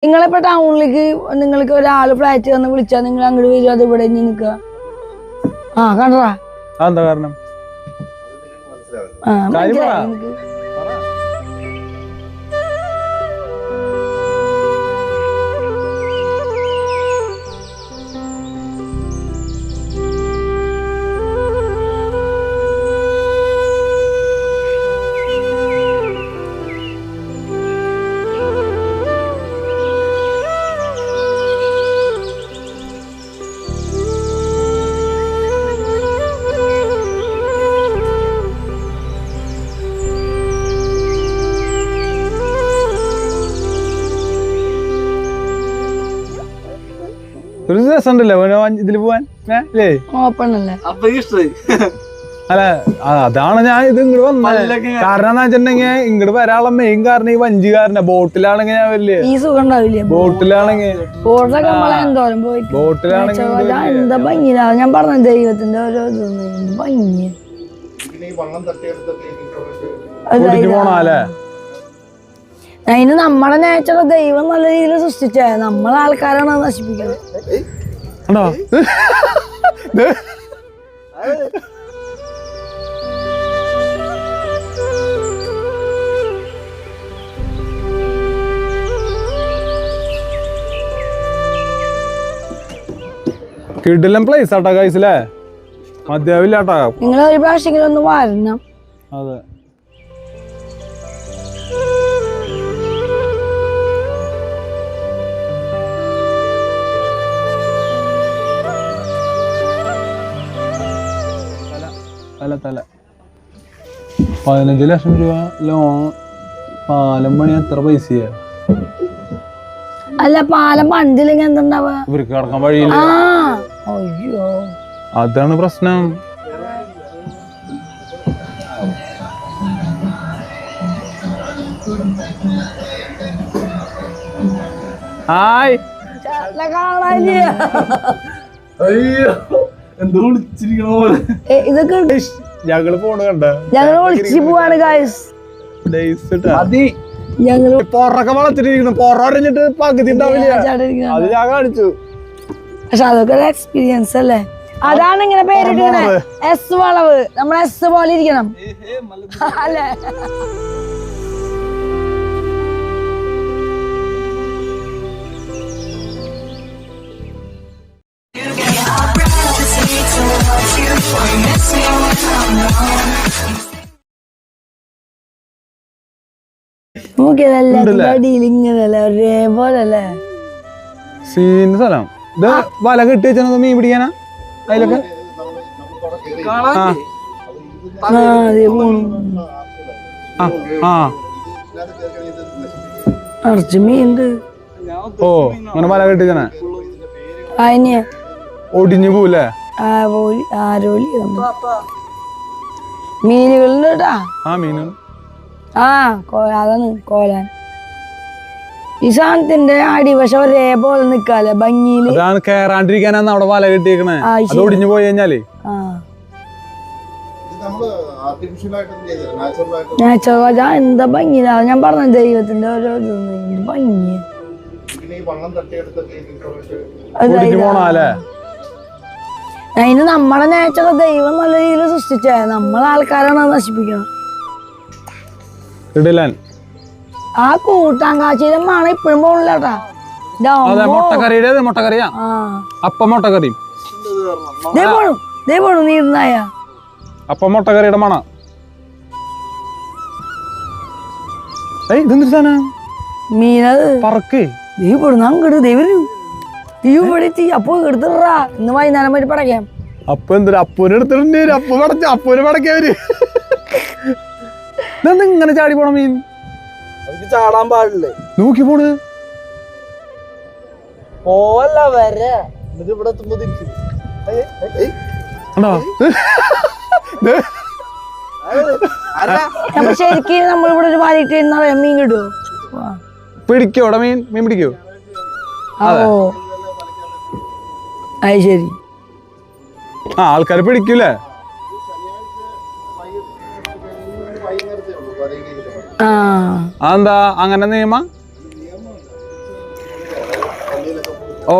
നിങ്ങളിപ്പോ ടൗണിലേക്ക് നിങ്ങൾക്ക് ഒരാള് ഫ്ലാറ്റ് വന്ന് വിളിച്ചാൽ നിങ്ങൾ അങ്ങോട്ട് വരും, അത് ഇവിടെ നിൽക്കുക. ആ കണ്ടറാ എന്താ കാരണം? ഒരു രസമുണ്ടല്ലോ ഇതില് പോവാൻ അല്ല. അതാണ് ഞാൻ ഇത് ഇങ്ങോട്ട് വന്നത്. കാരണം എന്താ വെച്ചിട്ടുണ്ടെങ്കിൽ ഇങ്ങോട്ട് വരാനുള്ള മെയിൻ കാരണം ഈ വഞ്ചിക്കാരനെ. ബോട്ടിലാണെങ്കിൽ ഞാൻ വലിയ ബോട്ടിലാണെങ്കിൽ എന്താ ഭംഗിയാ ഞാൻ പറഞ്ഞ ദൈവത്തിന്റെ ഓരോ ഭംഗി പോണല്ലേ. അതിന് നമ്മളെ നേച്ചർ ദൈവം നല്ല രീതിയിൽ സൃഷ്ടിച്ച നമ്മളെ ആൾക്കാരാണ് നശിപ്പിക്കുന്നത്. കിടിലൻ പ്ലേസ് ആട്ടാ ഗൈസിലെ, മദ്യാവില്ലാട്ടാ. നിങ്ങൾ ഒരു പ്രാവശ്യം ഒന്ന് വരണം. അതെ, തല 15 ലക്ഷം രൂപ ലോൺ. പാലം പണി എത്ര പൈസയാ? അല്ല പാലം പണ്ടില്ലെങ്കിൽ എന്തുണ്ടാവുക? ഇവർക്ക് കടക്കാൻ വഴിയില്ല. അതാണ് പ്രശ്നം. ഹായ്, ഇതൊക്കെ ഞങ്ങള് പോണ കണ്ട ഞങ്ങള് ഒളിച്ചു പോവാണ് ഗായ്സ്. ഞങ്ങള് പൊറൊക്കെ വളർത്തിട്ടിരിക്കുന്നു. പൊറ അറിഞ്ഞിട്ട് പകുതി ഉണ്ടാവില്ല. അത് ഞാൻ കാണിച്ചു. പക്ഷെ അതൊക്കെ ഒരു എക്സ്പീരിയൻസ് അല്ലേ. അതാണ് ഇങ്ങനെ പേരിട്ടിങ്ങനെ എസ് വളവ്. നമ്മൾ എസ് പോലെ ഇരിക്കണം അല്ലേ. ഇങ്ങനല്ലേ ഒരേപോലല്ലേ സീൻ സ്ഥലം. ഇത് വല കെട്ടി വെച്ചത് മീൻ പിടിക്കാനാ? അതിലൊക്കെ നിറച്ച് മീനുണ്ട്. ഓ, അങ്ങനെ വല കെട്ടിച്ചനെ അതിനെയാ ഒടിഞ്ഞു പോവല്ലേ? മീനുകളുണ്ട് കേട്ടാ. മീന് അതാണ് കോലാൻ. ഈ സാധനത്തിന്റെ അടിവശം ഒരേപോലെ നിക്കാല്ലേ ഭംഗിയില്. കേറാണ്ടിരിക്കാനാണ് അവിടെ വല കെട്ടിയേക്കണേ. അത് ഒടിഞ്ഞു പോയി കഴിഞ്ഞാലേ നാച്ചുറൽ എന്താ ഭംഗിയാ. ഞാൻ പറഞ്ഞ ദൈവത്തിന്റെ ഓരോ ഭംഗി. അതിന് നമ്മളെ നേച്ചർ ദൈവം നല്ല രീതിയിൽ സൃഷ്ടിച്ച നമ്മളെ ആൾക്കാരാണ് നശിപ്പിക്കുന്നത്. ആ കൂട്ടാൻ കാച്ചിയിലും മണം ഇപ്പഴും പോണില്ലാട്ടാ. നീർന്നായ അപ്പം മുട്ടക്കറിയുടെ മണ. മീനത് പറക്ക് ദൈവപ്പെടുന്ന അങ്ങട് ദൈവരും ഇവിടെ അപ്പൊ എടുത്തിട്ടാ. ഇന്ന് വൈകുന്നേരം പോയിട്ട് പടക്കാം. അപ്പൊ എന്തൊരു അപ്പൂനെ എടുത്തിട്ടുണ്ട്. അപ്പൂനെ പടക്കവര് ഇങ്ങനെ ചാടി പോണ മീൻ. ചാടാൻ പാടില്ലേ? നോക്കി പോണ് പോവല്ല വരെ ഇവിടെ എത്തുമ്പോ തിരിച്ചു. ശരിക്കും നമ്മളിവിടെ ഒരു വാലിട്ട് മീൻ കിട്ടുമോ? പിടിക്കോ അവിടെ മീൻ പിടിക്കോ? അത് ശരി. ആൾക്കാര് പിടിക്കൂലേ? അതെന്താ അങ്ങനെ നിയമ? ഓ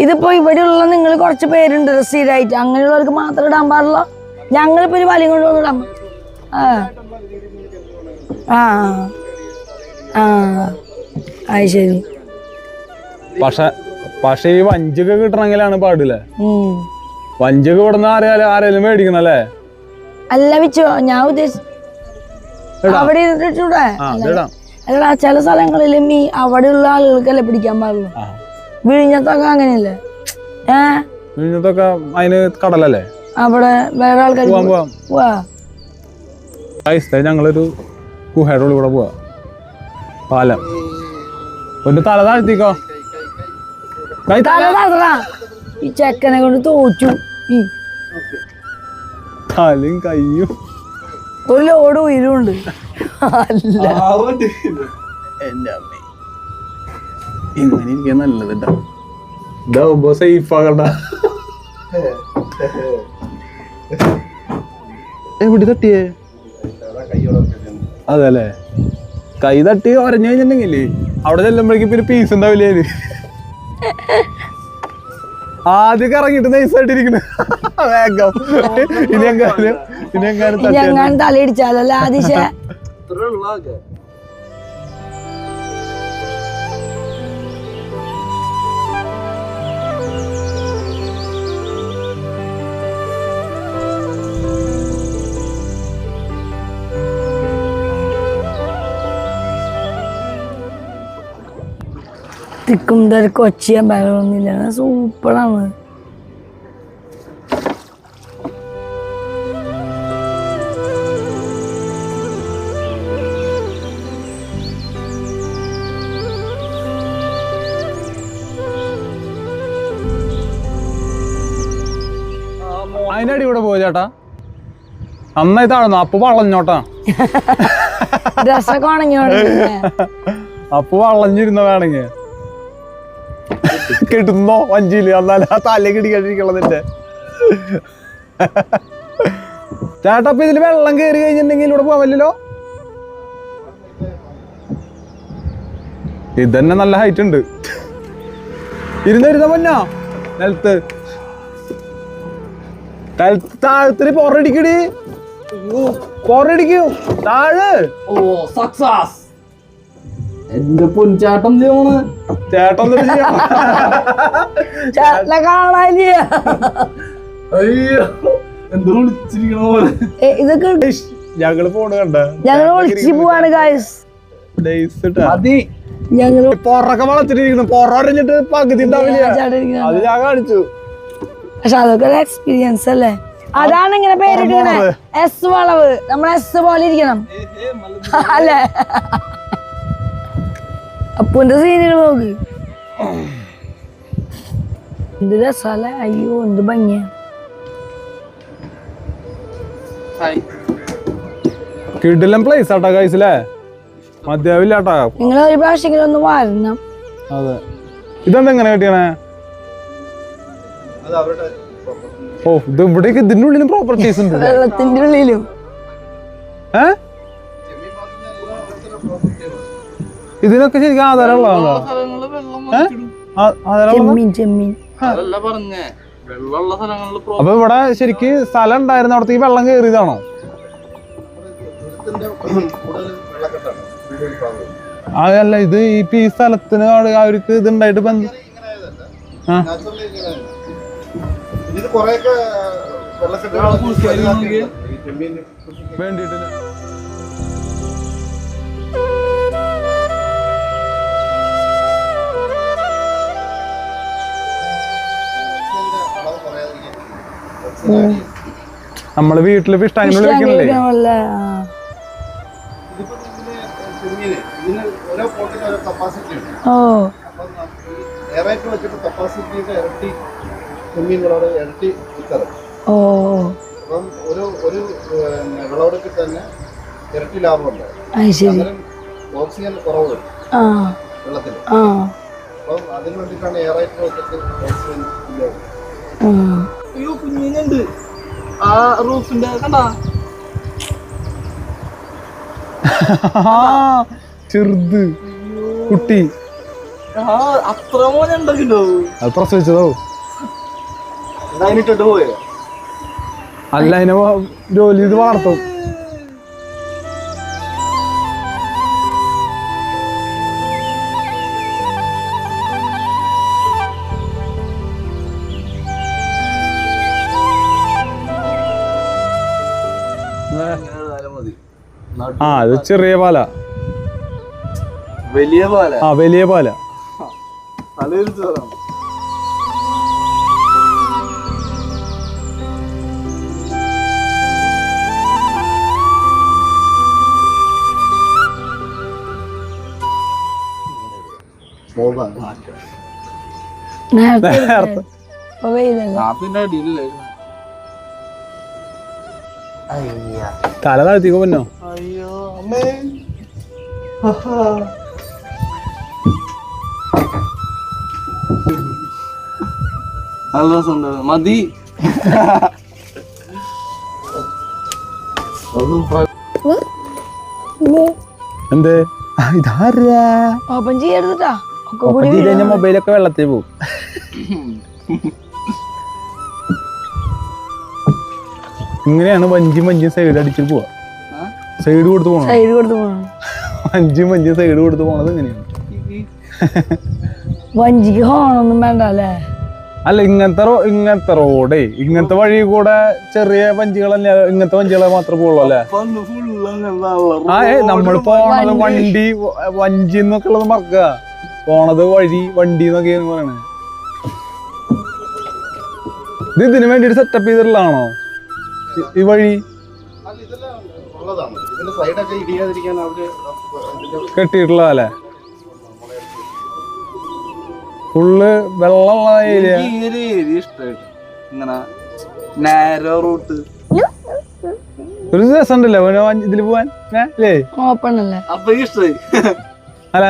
ഇതിപ്പോ ഇവിടെയുള്ള നിങ്ങൾ കുറച്ച് പേരുണ്ട് സ്ഥിരമായിട്ട്, അങ്ങനെയുള്ളവർക്ക് മാത്രം ഇടാൻ പാടില്ല. ഞങ്ങളിപ്പോ ഒരു വലിയ കൊണ്ടുവന്ന് ഇടാം. ആ ആ ആ അത് ശരി. പക്ഷെ ഈ വഞ്ചിയൊക്കെ കിട്ടണമെങ്കിലാണ് പാടില്ലേ? വഞ്ചിയൊക്കെ ഇവിടുന്ന് ആരെങ്കിലും മേടിക്കണല്ലേ? അല്ല വെച്ചോ, ഞാൻ ഉദ്ദേശിച്ചു അവിടെ ഇരുന്നിട്ടൂടെ. അല്ലടാ, ചില സ്ഥലങ്ങളിൽ അവിടെയുള്ള ആളുകൾക്കല്ലേ പിടിക്കാൻ പാടുള്ളൂ. വിഴിഞ്ഞത്തൊക്കെ അങ്ങനെയല്ലേ? വിഴിഞ്ഞത്തൊക്കെ അതിന് കടലല്ലേ? അവിടെ വേറെ ആൾക്കാർ ഞങ്ങളൊരു ഗുഹയുടെ ഉള്ളിൽ കൂടെ പോവാ. പാലം ഒന്ന് തല താഴ്ത്തിക്കോ. ഈ ചെക്കനെ കൊണ്ട് തോറ്റു. തലയും കയ്യും ഒരു ലോഡ് ഉയരുണ്ട്. അല്ല എന്റെ അമ്മ ഇങ്ങനെ ഇരിക്കാൻ നല്ലതുണ്ടാ. ഇതാവുമ്പോ സേഫ് ആകണ്ട. എവിടെ തട്ടിയേ? അതല്ലേ, കൈ തട്ടി ഒരഞ്ഞു കഴിഞ്ഞിട്ടുണ്ടെങ്കിലേ അവിടെ ചെല്ലുമ്പോഴേക്കും പിന്നെ പീസ് ഉണ്ടാവില്ലേ? ആദ്യം ഇറങ്ങിട്ട് നൈസായിട്ടിരിക്കണ വേഗം ഇനി തലയിടിച്ചാലല്ലേ ആദിശ. തിക്കും തിരക്കും ഒച്ചയാൻ ബഹളമൊന്നുമില്ല, സൂപ്പറാണ്. അതിന്റെ അടി കൂടെ പോയി ചേട്ടാ, നന്നായി താഴ്ന്നു. അപ്പൊ വളഞ്ഞോട്ടാ, ഡ്രസ്സൊക്കെ ഉണങ്ങിയോ? അപ്പൊ വളഞ്ഞിരുന്ന വേണമെങ്കിൽ കിട്ടുന്നോ വഞ്ചിയില്, എന്നാലും ആ തലേക്ക് ഇടിക്കാണ്ടിരിക്കണതിന്റെ. ചേട്ടാ അപ്പൊ ഇതില് വെള്ളം കയറി കഴിഞ്ഞിട്ടുണ്ടെങ്കിൽ ഇവിടെ പോവാൻ പറ്റില്ലല്ലോ? ഇതന്നെ നല്ല ഹൈറ്റ് ഉണ്ട്. ഇരുന്നിരുന്ന പൊന്നോ നിലത്ത് താഴത്തിന് പൊറടിക്കടി, പൊറടിക്കൂ താഴെ. ഓ സക്സസ്. എന്റെ പൊൻചാട്ടം ചേട്ടൻ കാണാനില്ല. അയ്യോ എന്തോ വിളിച്ചിരിക്കണ പോലെ. ഇതൊക്കെ ഞങ്ങള് പോണ കണ്ട, ഞങ്ങള് വിളിച്ചു പോവാണ് ഗായ്സ്. ഞങ്ങള് പൊറൊക്കെ വളർത്തിട്ടിരിക്കുന്നു, പൊറ അറിഞ്ഞിട്ട് പകുതി ഉണ്ടാവില്ല. അത് ഞാൻ കാണിച്ചു. പക്ഷെ അതൊക്കെ ഒരു എക്സ്പീരിയൻസ് അല്ലേ? അതാണ് ഇങ്ങനെ പേരിട്ടേ, എസ് വളവ്. നമ്മൾ എസ് പോലെ ഇരിക്കണം അല്ലേ? അപ്പൂന്റെ സീനുകൾ നോക്ക്, എന്ത് രസാലേ. അയ്യോ എന്ത് ഭംഗിയാ. കിടിലൻ പ്ലേസ് ആട്ടാ ഗൈസിലെ, മതിയാവില്ലാട്ടാ. നിങ്ങൾ ഒരു പ്രാവശ്യം ഒന്ന് വരണം. അതെ, ഇതെന്താ എങ്ങനെ കിട്ടിയണേ? ഓ ഇത് ഇവിടേക്ക് ഇതിന്റെ ഉള്ളിലും പ്രോപ്പർട്ടീസ് ഉണ്ട്, വെള്ളത്തിന്റെ ഉള്ളിലും. ഇതിനൊക്കെ ശരിക്കും ആധാരമുള്ളതാണോ? അപ്പൊ ഇവിടെ ശരിക്ക് സ്ഥലം ഉണ്ടായിരുന്ന അവിടത്തേക്ക് വെള്ളം കയറിയതാണോ? അതല്ല, ഇത് ഈ സ്ഥലത്തിന് അവർക്ക് ഇതുണ്ടായിട്ട് വേണ്ടിട്ടില്ല. നമ്മള് വീട്ടില് ഫിഷ് ടാങ്കിനുള്ളിൽ വെക്കണില്ലേ? ഓ വിളവെടുപ്പിൽ തന്നെ ഇരട്ടി ലാഭമുണ്ട്. ഓക്സിജൻ കുറവ് വെള്ളത്തിൽ. അപ്പം അതിന് വേണ്ടിയിട്ടാണ് എയറേറ്റർ വെച്ചിട്ട് ഓക്സിജൻ. അയ്യോ കുഞ്ഞിനുണ്ട് ആ റൂഫിന്റെ കണ്ടാ, ചെറുത് കുട്ടി. അത്ര മോനെ ഉണ്ടല്ലോ. അത് പ്രസവിച്ചതോ? അതിനിട്ടിട്ട് പോയോ? അല്ല, അതിനെ ജോലി ചെയ്ത് വളർത്തും. അത് ചെറിയ പാല, വലിയ പാല. വലിയ പാല. തല താഴ്ത്തിക്കോ പൊന്നോ. അയ്യോ അമ്മേ. നല്ല രസമുണ്ട്. മതി. എന്ത് ഇതാരാ? ഓപ്പൺ ചെയ്യരുതാ, മൊബൈലൊക്കെ വെള്ളത്തിൽ പോവും. ഇങ്ങനെയാണ് വഞ്ചിയും സൈഡ് അടിച്ചിട്ട് പോവാ. സൈഡ് കൊടുത്ത് പോകണം. വഞ്ചിയും സൈഡ് കൊടുത്ത് പോണത് ഇങ്ങനെയാണ്. വഞ്ചിക്ക് ഹോണൊന്നും വേണ്ട അല്ലേ? അല്ല, ഇങ്ങനത്തെ റോഡേ, ഇങ്ങനത്തെ വഴി കൂടെ ചെറിയ വഞ്ചികളല്ലേ, ഇങ്ങനത്തെ വഞ്ചികളെ മാത്രമേ പോകുള്ളൂ അല്ലേ? നമ്മൾ പോണത് വഞ്ചി എന്നൊക്കെ ഉള്ളത് മറക്കുക. പോണത് വണ്ടി എന്നൊക്കെയാണ് പറയണേ. ഇത് ഇതിനു വേണ്ടിട്ട് സെറ്റപ്പ് ചെയ്തിട്ടുള്ളതാണോ ഈ വഴി? കെട്ടിയിട്ടുള്ളതല്ലേ? ഫുള്ള് വെള്ളമുള്ള ഏരിയ. ഒരു ദിവസം ഉണ്ടല്ലോ ഇതില് പോവാൻ അല്ലേ? അല്ല,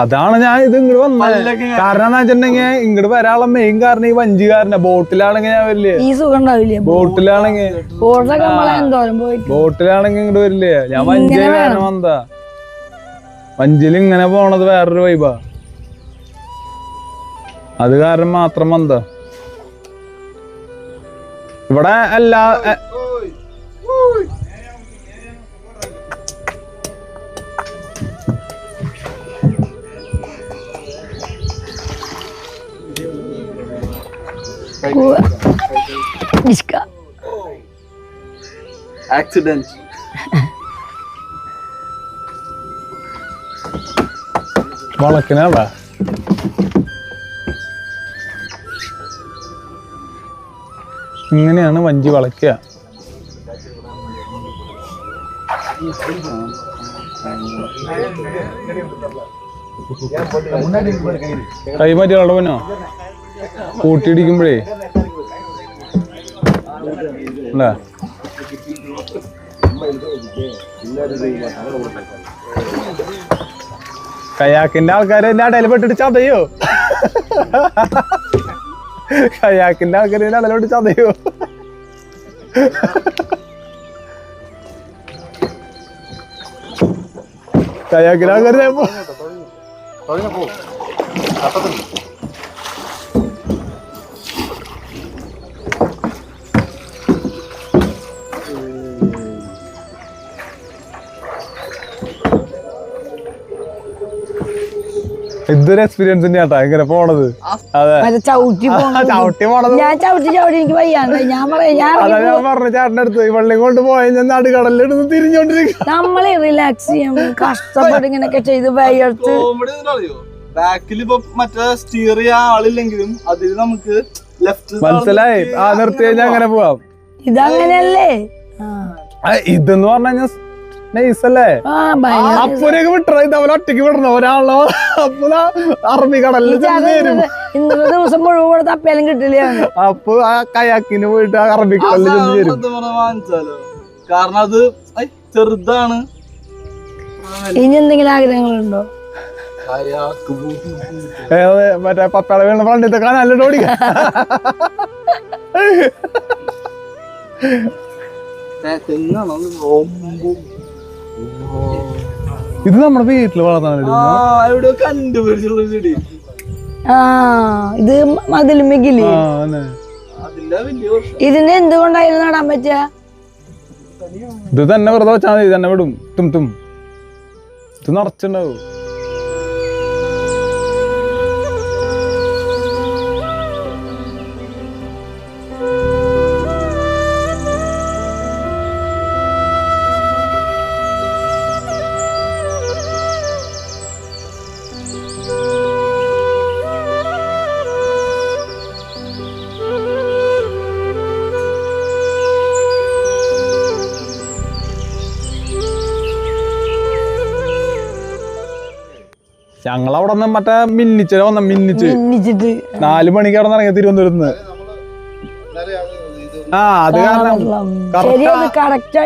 അതാണ് ഞാൻ ഇത് ഇങ്ങോട്ട് വന്നത്. കാരണം എന്താ വെച്ചിട്ടുണ്ടെങ്കിൽ ഇങ്ങോട്ട് വരാനുള്ള മെയിൻ കാരണം ഈ വഞ്ചിക്കാരനെ. ബോട്ടിലാണെങ്കിൽ ഞാൻ വരില്ലേ? ബോട്ടിലാണെങ്കിൽ ഇങ്ങോട്ട് വരില്ലേ? ഞാൻ വഞ്ചി കാരണം വന്നതാ. വഞ്ചിയിൽ ഇങ്ങനെ പോണത് വേറൊരു വൈബാ. അത് കാരണം മാത്രം വന്നതാ. ഇവിടെ എല്ലാ ആക്സിഡന്റ്. വളക്കിനാ ഇങ്ങനെയാണ് വഞ്ചി വളയ്ക്കുക. കൈ മാറ്റി വളവനോ കൂട്ടിയിടിക്കുമ്പോഴേ കയാക്കിന്റെ ആൾക്കാര് എന്റെ അടയിൽ പെട്ടിട്ട് ചതയോ? കയാക്കിന്റെ ആൾക്കാര് എന്റെ അടയിലോട്ട് ചതയോ? കയാക്കിന്റെ ആൾക്കാര് ഇതൊരു എക്സ്പീരിയൻസ് തന്നെയാട്ടാ ഇങ്ങനെ പോണത്. അതെ, ചവിട്ടി പോണത്. ഞാൻ ചവിട്ടി എനിക്ക് വയ്യാണ്ട് ഞാൻ പറഞ്ഞു ചേട്ടൻ്റെ അടുത്ത് ഈ വള്ളി കൊണ്ട് പോയ ഞാൻ നടുകടലിലെടുത്ത് തിരിഞ്ഞോണ്ടിരിക്കും. നമ്മളെ റിലാക്സ് ചെയ്യാൻ കഷ്ടപ്പെട്ട് ഇങ്ങനെയൊക്കെ ചെയ്ത് വയ്യെടുത്ത് ബാക്കിൽ ഇപ്പൊ മറ്റേ സ്റ്റിയർ ചെയ്യാൻ ആളില്ലെങ്കിലും അതിൽ നമുക്ക് മനസ്സിലായി. ആ നിർത്തി കഴിഞ്ഞാൽ അങ്ങനെ പോവാം. ഇതങ്ങനെയല്ലേ? ഇതെന്ന് പറഞ്ഞു കഴിഞ്ഞാൽ നൈസല്ലേ? അപ്പൂരൊക്കെ വിട്ടറ ഇതവരെ ഒറ്റയ്ക്ക് വിടണോ ഒരാളോ? അപ്പൊ അറബിക്കടലിൽ ഇന്നത്തെ ദിവസം മുഴുവൻ തപ്പേലും കിട്ടില്ല. അപ്പൊ ആ കയാക്കിന് പോയിട്ട് ആ അറബിക്കടലിൽ ചെന്ന് വാങ്ങിച്ചാലോ? കാരണം അത് ചെറുതാണ്. ഇനി എന്തെങ്കിലും ആഗ്രഹങ്ങളുണ്ടോ? മറ്റേ പത്താള വീണ പണ്ടിത്തെ കാണാൻ ഓടിക്ക. ഇത് നമ്മുടെ വീട്ടില് വളർത്താൻ എവിടെയോ കണ്ടുപിടിച്ചുള്ള ചെടി. ഇത് മതിലുമ്മിക്കില്ലേ? അതില്ല വലിയ പ്രശ്നം. ഇതിന് എന്തുകൊണ്ടായിരുന്നു നടാൻ പറ്റുക? ഇത് തന്നെ വെറുതെ വെച്ചാൽ മതി, തന്നെ വിടും. തും ഇത് നിറച്ചുണ്ടാവും. ഞങ്ങളവിടെ നിന്ന് മറ്റേ മിന്നിച്ചിട്ട് 4 മണിക്ക് അവിടെ ഇറങ്ങിയ തിരുവനന്തപുരത്ത്. അത് കാരണം കറക്റ്റ്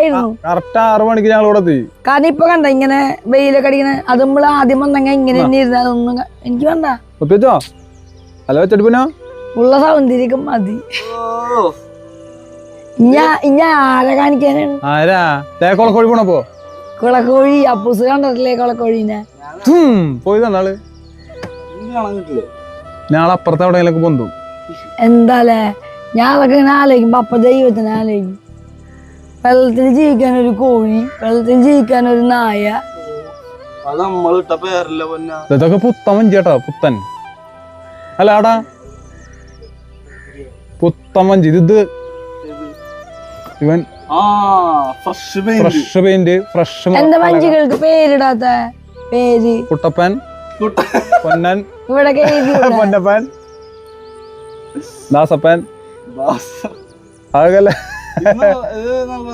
6 മണിക്ക് ഞങ്ങൾ ഇവിടെ എത്തി. കാരണം ഇപ്പൊ കണ്ട ഇങ്ങനെ വെയിലൊക്കെ അടിക്കണ അത് നമ്മള് ആദ്യം വന്നെങ്കിൽ ഇങ്ങനെ തന്നെ ഇരുന്ന അതൊന്നും എനിക്ക് വേണ്ട. ഒപ്പിച്ചോ അല്ല വെച്ചിട്ട് പിന്നെ ഉള്ള സൗന്ദര്യം മതി. ഇനി ആരെ കാണിക്കാനാണ്? ആരാ കൊളക്കോഴി പോണപ്പോ? കുളക്കോഴി അപ്പൂസ് കണ്ടിട്ടില്ലേ കുളക്കോഴീനെ? പോയി തന്നാള് ഞാളെ അപ്പുറത്തെ എവിടെയെങ്കിലും പൊന്തും. എന്താലേ ഞാൻ അതൊക്കെ ഇങ്ങനെ ആലോചിക്കുമ്പോ അപ്പ ദൈവത്തിന് ആലോചിക്കും. വെള്ളത്തിൽ ജീവിക്കാൻ ഒരു കോഴി, വെള്ളത്തിൽ ജീവിക്കാൻ ഒരു നായ. ഇതൊക്കെ പുത്തൻ വഞ്ചി കേട്ടോ, പുത്തൻ അല്ല ആടാ പുത്തൻ വഞ്ചി. ഇത് ഇവൻ ഫ്രഷ് പെയിന്റ് ഫ്രഷ്. എന്താ വഞ്ചികൾക്ക് പേരിടാത്ത പേര്? കുട്ടപ്പൻ, പൊന്നൻ, ഇവിടെ പൊന്നപ്പൻ, ദാസപ്പൻ. അതൊക്കെ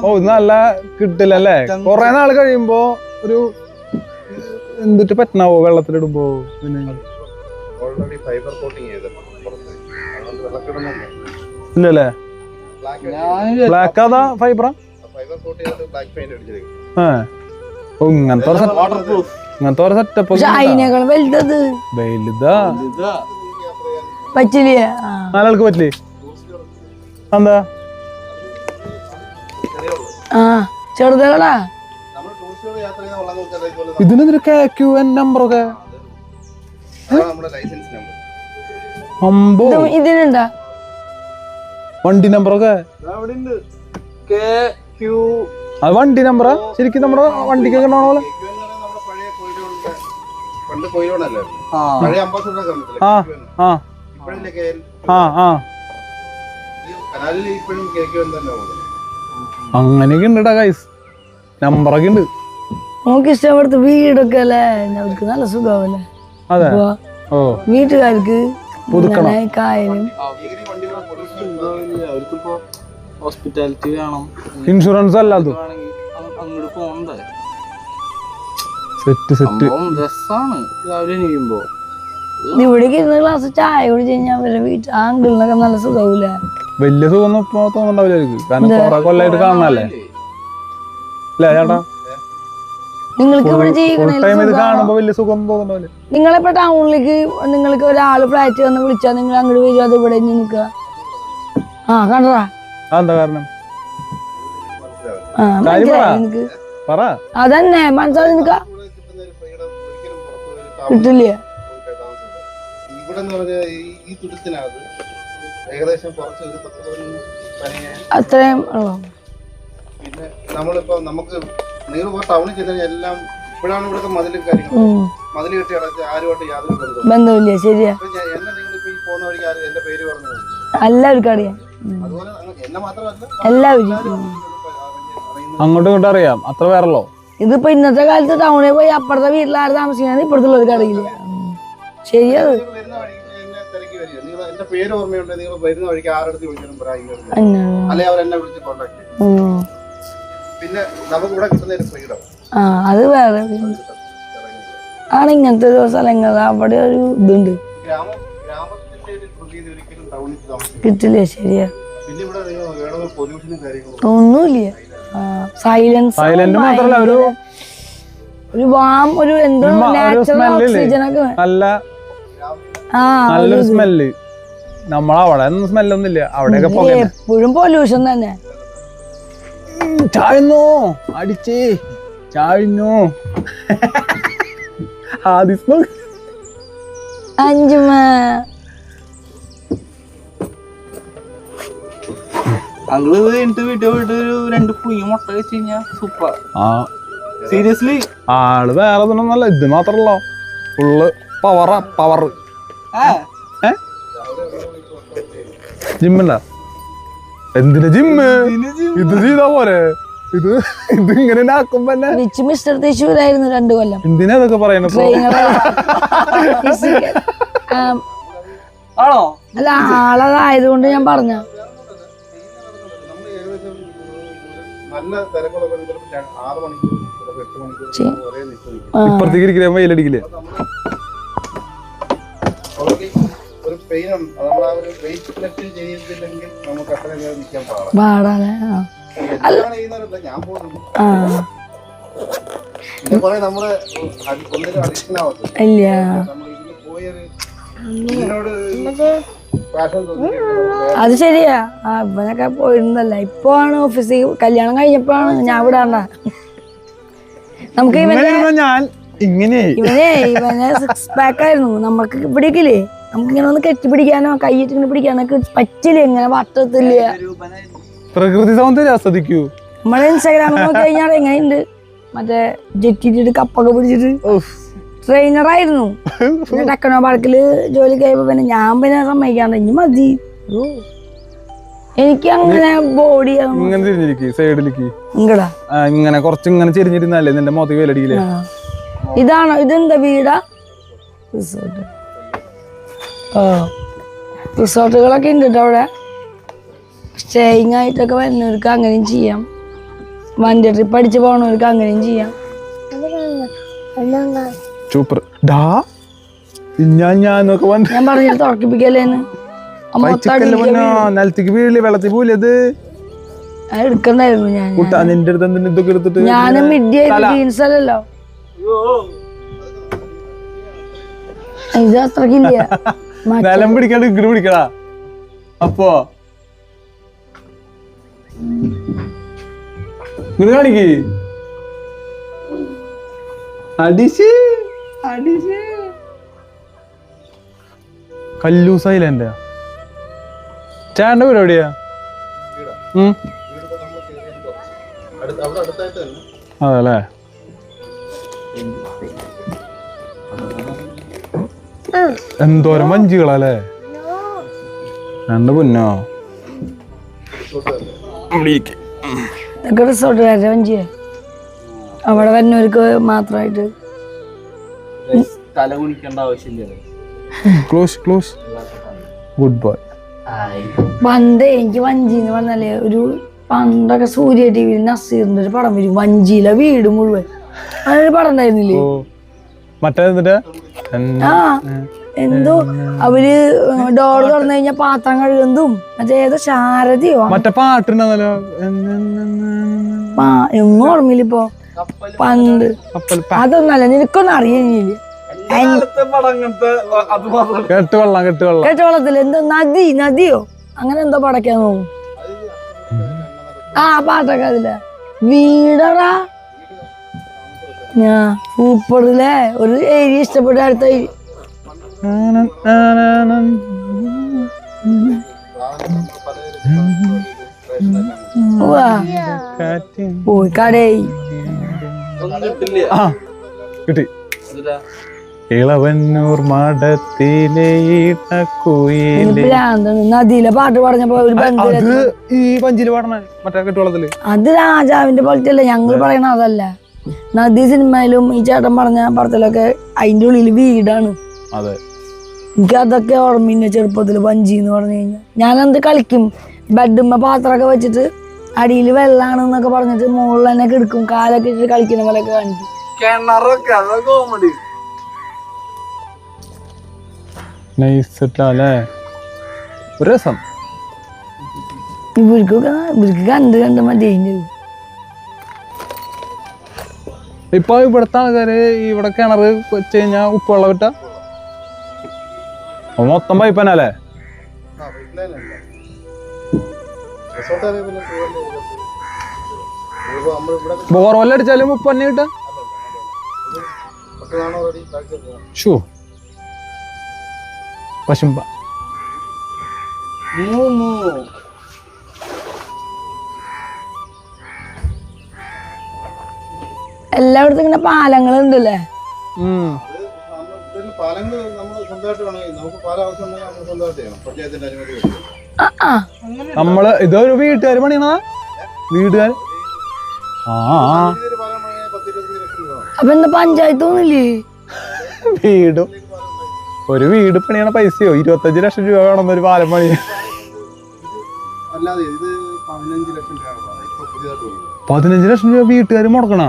ഓ ഇത് നല്ല കിട്ടില്ലല്ലേ? കൊറേ നാള് കഴിയുമ്പോ ഒരു എന്തിട്ട് പറ്റണാവോ വെള്ളത്തിലിടുമ്പോ? ഇല്ലല്ലേ? ബ്ലാക്ക് അതാ ഫൈബറാ? ഇങ്ങനത്തെ ഒരു സെറ്റപ്പ് അതിനേക്കാൾ വലുതത് വലുതാ. പറ്റില്ല, നാലാൾക്ക് പറ്റില്ലേ? എന്താ ചെറുതകളാ? ഇതിനെന്തൊരു KQN നമ്പറൊക്കെ ഇതിനുണ്ടാ വണ്ടി നമ്പറൊക്കെ? അത് വണ്ടി നമ്പറാ ശരിക്കും? നമ്മുടെ വണ്ടിക്കൊക്കെ ഉണ്ടാവണ അങ്ങനെയൊക്കെ ഉണ്ട് ഗൈസ്, നമ്പറൊക്കെ ഉണ്ട്. നമുക്ക് ഇഷ്ടപ്പെടുത്ത വീടൊക്കെ അല്ലേ, അവർക്ക് നല്ല സുഖാവല്ലേ? അതെ, ഓ വീട്ടുകാർക്ക് കായലും ഹോസ്പിറ്റാലിറ്റി വേണം, ഇൻഷുറൻസ് അല്ലാതെ അങ്ങോട്ട് പോണ്ടേ. സെറ്റ് രസാണ് രാവിലെ എണീക്കുമ്പോ. ഇവിടേക്ക് ഇരുന്ന ഗ്ലാസ് ചായ കുടിച്ച് കഴിഞ്ഞാൽ അവരെ വീട്ടിൽ ആങ്കിളിനൊക്കെ നല്ല സുഖാവൂല. വലിയ സുഖമൊന്നും ഇപ്പൊ തോന്നുന്നുണ്ടാവില്ലായിരിക്കും, കാരണം കുറെ കൊല്ലായിട്ട് കാണാനല്ലേ അല്ലേ ചേട്ടാ? നിങ്ങൾക്ക് ഇവിടെ കാണുമ്പോ വലിയ സുഖം തോന്നുന്നുണ്ടാവില്ല. നിങ്ങളിപ്പോ ടൗണിലേക്ക് നിങ്ങൾക്ക് ഒരാള് ഫ്ലാറ്റ് വന്ന് വിളിച്ചാൽ നിങ്ങൾ അങ്ങോട്ട് വരും, അത് ഇവിടെ നിക്കുക. കണ്ടതാ എന്താ കാരണം? അതന്നെ മനസ്സിലായി നിക്ക കിട്ടില്ല. അത്രയും പിന്നെ നമ്മളിപ്പോ നമുക്ക് നിങ്ങൾ ടൗണിൽ ചെന്നാൽ എല്ലാം ഇപ്പോഴാണ് ഇവിടുത്തെ മതിലും കാര്യങ്ങൾ മതിൽ കെട്ടി അടച്ച് ആരുമായിട്ട് യാതൊരു ബന്ധമില്ല. ശരിയാ, എന്നെ നിങ്ങളിപ്പോ ഈ പോകുന്ന വഴിക്ക് എന്റെ പേര് പറഞ്ഞു എല്ലാവർക്കും അറിയാം. അതുപോലെ എന്നെ മാത്രമല്ല എല്ലാവരും അങ്ങോട്ടും ഇങ്ങോട്ടും അറിയാം, അത്ര വേറല്ലോ. ഇതിപ്പോ ഇന്നത്തെ കാലത്ത് ടൗണിൽ പോയി അപ്പുറത്തെ വീട്ടിൽ ആര് താമസിക്കുന്നത് ഇപ്പുറത്തുള്ളവർക്ക് അറിയില്ല. ശരിയാ, വരുന്ന വഴിക്ക് എന്നെ തിരക്കി വരിക, നിങ്ങൾ എന്റെ പേര് ഓർമ്മയുണ്ട്, നിങ്ങൾ വരുന്ന വഴിക്ക് ആരെടുത്ത് വിളിക്കണം അല്ലെ അവർ എന്നെ വിളിച്ച് കോണ്ടാക്ട് ചെയ്യും. പിന്നെ നമുക്ക് ഇവിടെ കിട്ടുന്ന ഒരു ഫ്രീഡം അത് വേറെ ആണ്. ഇങ്ങനത്തെ ഒരു സ്ഥലങ്ങൾ അവിടെ ഒരു ഇതുണ്ട്, ഗ്രാമത്തിന്റെ ഒരു പ്രതീതി ഒരിക്കലും ടൗണിൽ കിട്ടില്ല. ശരിയാ, പിന്നെ ഇവിടെ നിങ്ങൾ പൊല്യൂഷനും കാര്യങ്ങളും ഒന്നുമില്ല. സൈലന്റ് മാത്രല്ല, ഒരു വാം ഒരു എന്തോ നാച്ചുറൽ ഓക്സിജൻ ഒക്കെ നല്ലൊരു സ്മെല്ല്. നമ്മളവിടെ ഒന്നും സ്മെല്ലൊന്നും ഇല്ല, അവിടെയൊക്കെ എപ്പോഴും പൊല്യൂഷൻ തന്നെ. ചായുന്നോ അടിച്ചേ ചായുന്നോ അഞ്ചുമ്മ അങ്കിള് ഇത് കഴിഞ്ഞിട്ട് വീട്ടിൽ പോയിട്ട് ഒരു 2 പുയ്യ മുട്ട വെച്ച് കഴിഞ്ഞാ സൂപ്പർ. സീരിയസ്ലി ആള് വേറെ ഒന്നല്ല, ഇത് മാത്രല്ലോ ഫുള്ള് പവറാ പവർ. ജിമ്മല്ല എന്തിനാ ജിമ്മ്? ഇത് ചെയ്താ പോരെ. ഇത് ഇങ്ങനെ ആക്കുമ്പോ റിച്ച് മിസ്റ്റർ തൃശ്ശൂരായിരുന്നു 2 കൊല്ലം. എന്തിനാ ഇതൊക്കെ പറയണത്? ആണോ? അല്ല ആളതായതുകൊണ്ട് ഞാൻ പറഞ്ഞ നല്ല തിരക്കുള്ള 6 മണിക്കൂർ 8 മണിക്കൂർ ഒരേ നിൽക്കും. ഇപ്പുറത്തേക്ക് ഇരിക്കില്ലേ, വെയിലടിക്കില്ലേ? ഒരു പെയിൻ ഉണ്ട്, നമ്മൾ ആ ഒരു വെയിറ്റ് ലിഫ്റ്റ് ചെയ്തില്ലെങ്കിൽ നമുക്ക് അത്ര നേരം നിൽക്കാൻ പാടാം. പാടാല്ലേ. ഞാൻ പോകുന്നു പിന്നെ കുറെ നമ്മള് ഒന്നിനും അഡിക്ഷൻ ആവത്തില്ല. ഇല്ല നമ്മൾ ഇതിന് പോയൊരു ഇതിനോട് പാഷൻ തോന്നി. അത് ശരിയാ. ഇവനൊക്കെ പോയിരുന്നല്ല. ഇപ്പൊ ആണ് ഓഫീസിൽ കല്യാണം കഴിഞ്ഞപ്പോഴാണ് ഞാൻ വിടാണ്ട. നമുക്ക് ഞാൻ ഇങ്ങനെ ഇവനെ 6 പാക്ക് ആയിരുന്നു. നമുക്ക് പിടിക്കില്ലേ, നമുക്ക് ഇങ്ങനെ ഒന്ന് കെട്ടിപ്പിടിക്കാനോ കൈയിട്ട് ഇങ്ങനെ പിടിക്കാനൊക്കെ പറ്റില്ല. ഇങ്ങനെ വട്ടത്തില്ല. പ്രകൃതി സൗന്ദര്യം ആസ്വദിക്കൂ. നമ്മളെ ഇൻസ്റ്റാഗ്രാമിൽ നോക്കി കഴിഞ്ഞാൽ എങ്ങനെയുണ്ട്, മറ്റേ ജെറ്റിട്ട് കപ്പൊക്കെ പിടിച്ചിട്ട് ട്രെയിനറായിരുന്നു. പിന്നെ ടെക്നോ പാർക്കില് ജോലി കഴിയുമ്പോ പിന്നെ ഞാൻ പിന്നെ സമ്മതിക്കാണ്ട് ഇനി മതി. എനിക്ക് അങ്ങനെ ബോഡി ഇങ്ങനെ തിരിഞ്ഞിരിക്കും സൈഡിലേക്ക് ഇങ്ങടാ ഇങ്ങനെ കുറച്ച് ഇങ്ങനെ ചെരിഞ്ഞിരുന്നല്ലേ നിന്റെ മുഖത്ത് വേലടിക്കില്ലേ? ഇതാണോ? ഇതെന്താ വീടാ? റിസോർട്ട്. റിസോർട്ടുകളൊക്കെ ഉണ്ട് കേട്ടോ അവിടെ. സ്റ്റേയിങ് ആയിട്ടൊക്കെ വരുന്നവർക്ക് അങ്ങനെയും ചെയ്യാം. വണ്ടി ട്രിപ്പ് അടിച്ച് പോണവർക്ക് അങ്ങനെയും ചെയ്യാം. സൂപ്പർ. ഞാൻ പറഞ്ഞു തുറക്കിപ്പിക്കല്ലേന്ന്. നിലത്തേക്ക് വീഴില്ലേ, വെള്ളത്തിൽ പോവില്ലേ? അത് എടുക്കണ്ടായിരുന്നു ഞാൻ. നിന്റെ അടുത്ത് ഇതൊക്കെ എടുത്തിട്ട് ഞാനും മിഡ് ജീൻസ് അല്ലല്ലോ, ഇത് അത്രക്കില്ല. നിലം പിടിക്കാണ്ട് ഇങ്ങോട്ട് പിടിക്കടാ. അപ്പോ ഇങ്ങനെ കാണിക്ക്. കല്ലൂസ് ഐലൻഡ്. ചേട്ടന്റെ വീട് എവിടെയാ? അതല്ലേ. എന്തോരം വഞ്ചികളല്ലേ രണ്ട് പൊന്നോ. ഇതൊക്കെ റിസോർട്ടുകാരുടെ വഞ്ചിയെ അവിടെ വരുന്നവർക്ക് മാത്രമായിട്ട്. തല കുണിക്കേണ്ട ആവശ്യമില്ല. Close good boy. പണ്ട് എനിക്ക് വഞ്ചി എന്ന് പറഞ്ഞാല് ഒരു പണ്ടൊക്കെ സൂര്യ ടി വിയിൽ നസീറിന്റെ ഒരു പടം വരും, വഞ്ചിയിലെ വീട് മുഴുവൻ. അങ്ങനൊരു പടം ഉണ്ടായിരുന്നില്ലേ? മറ്റേ ആ എന്തോ അവര് ഡോറ് തുറന്നു കഴിഞ്ഞാ പാത്രം കഴുകുന്നതും മറ്റേ ഏതോ ശാരദയോ മറ്റേ പാട്ടുണ്ടല്ലോ എങ്ങും ഓർമ്മയിലിപ്പോ. പണ്ട് അതൊന്നല്ല, നിനക്കൊന്നും അറിയില്ല. കെട്ടുവള്ളത്തില് എന്തോ നദിയോ അങ്ങനെ എന്തോ പടക്കാൻ തോന്നും. ആ പാട്ടൊക്കെ അതില വീടറാ. ഞാൻ സൂപ്പറിലെ ഒരു ഏരിയ ഇഷ്ടപ്പെട്ട അടുത്ത പോയി കടേ കിട്ടി. ഇളവന്നൂർ മഠത്തിലെ നദിയിലെ പാട്ട് പറഞ്ഞപ്പോ ഒരു ഈ വഞ്ചിയില് പാടണ മറ്റേ കെട്ടുവള്ളത്തില് അത് രാജാവിന്റെ പോലത്തെ അല്ല ഞങ്ങൾ പറയണ അതല്ല. നദി സിനിമയിലും ഈ ചേട്ടൻ പറഞ്ഞ പടത്തിലൊക്കെ അതിന്റെ ഉള്ളിൽ വീടാണ്. അതെ, എനിക്ക് അതൊക്കെ ഓർമ്മ ചെറുപ്പത്തില് വഞ്ചി എന്ന് പറഞ്ഞു കഴിഞ്ഞാൽ. ഞാനെന്ത് കളിക്കും, ബെഡുമ്മ പാത്രമൊക്കെ വെച്ചിട്ട് അടിയിൽ വെള്ളാണെന്നൊക്കെ പറഞ്ഞിട്ട് മുകളിൽ തന്നെ കിടക്കും, കാലൊക്കെ ഇട്ടിട്ട് കളിക്കുന്ന പോലെയൊക്കെ കാണിക്കും. ഒരു രസം. ഇവർക്ക് കണ്ട് മതിയെ. ഇപ്പൊ ഇവിടുത്തെ ആൾക്കാര് ഇവിടെ കിണർ വെച്ച് കഴിഞ്ഞാ ഉപ്പുവെള്ളം വിട്ട മൊത്തം പൈപ്പനല്ലേ? ബോർവെൽ അടിച്ചാലും ഉപ്പ് തന്നെ കിട്ടാ. അടുത്തതാണോ റെഡി ബാക്കി ഷോ പശുമ്പ എല്ലായിടത്തും ഇങ്ങനെ പാലങ്ങളുണ്ടല്ലേ. പാലങ്ങൾ നമ്മൾ സ്വന്തമായിട്ട് വേണമെങ്കിൽ നമുക്ക് പാലം ആവശ്യം ഉണ്ടെങ്കിൽ നമ്മൾ സ്വന്തമായിട്ട് ചെയ്യണം. പഞ്ചായത്തിന്റെ അനുമതി വേണം. നമ്മള് ഇതൊരു വീട്ടുകാർ പണിയണതാ വീട്ടുകാർ. ഇതിലൊരു പാലം പണിയാൻ 10-20 ലക്ഷം രൂപ വേണം. അപ്പൊ എന്താ പഞ്ചായത്ത് ഒന്നുമില്ലേ? വീടും ഒരു വീട് പണിയണ പൈസയോ 25 ലക്ഷം രൂപ വേണം ഒരു പാലം പണി. അല്ലാതെ ഇത് 15 ലക്ഷം രൂപ ഇപ്പൊ പുതിയതായിട്ട് വന്നത്. 15 ലക്ഷം രൂപ വീട്ടുകാർ മുടക്കണ.